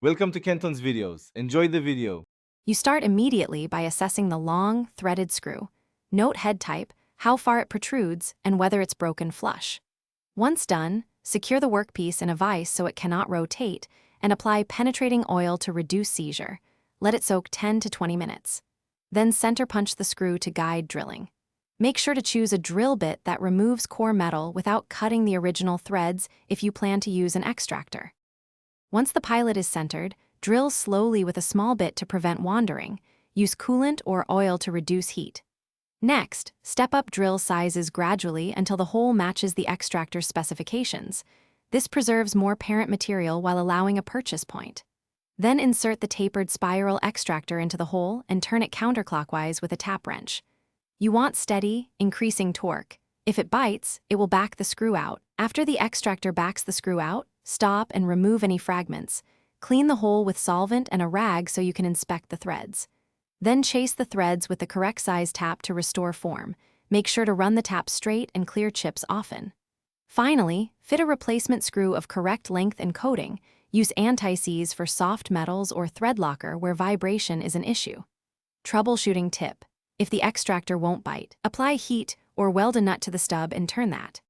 Welcome to Kenton's videos. Enjoy the video. You start immediately by assessing the long, threaded screw. Note head type, how far it protrudes, and whether it's broken flush. Once done, secure the workpiece in a vise so it cannot rotate, and apply penetrating oil to reduce seizure. Let it soak 10 to 20 minutes. Then center punch the screw to guide drilling. Make sure to choose a drill bit that removes core metal without cutting the original threads if you plan to use an extractor. Once the pilot is centered, drill slowly with a small bit to prevent wandering. Use coolant or oil to reduce heat. Next, step up drill sizes gradually until the hole matches the extractor's specifications. This preserves more parent material while allowing a purchase point. Then insert the tapered spiral extractor into the hole and turn it counterclockwise with a tap wrench. You want steady, increasing torque. If it bites, it will back the screw out. After the extractor backs the screw out, stop and remove any fragments. Clean the hole with solvent and a rag so you can inspect the threads. Then chase the threads with the correct size tap to restore form. Make sure to run the tap straight and clear chips often. Finally, fit a replacement screw of correct length and coating. Use anti-seize for soft metals or thread locker where vibration is an issue. Troubleshooting tip: if the extractor won't bite, apply heat or weld a nut to the stub and turn that.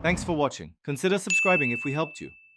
Thanks for watching. Consider subscribing if we helped you.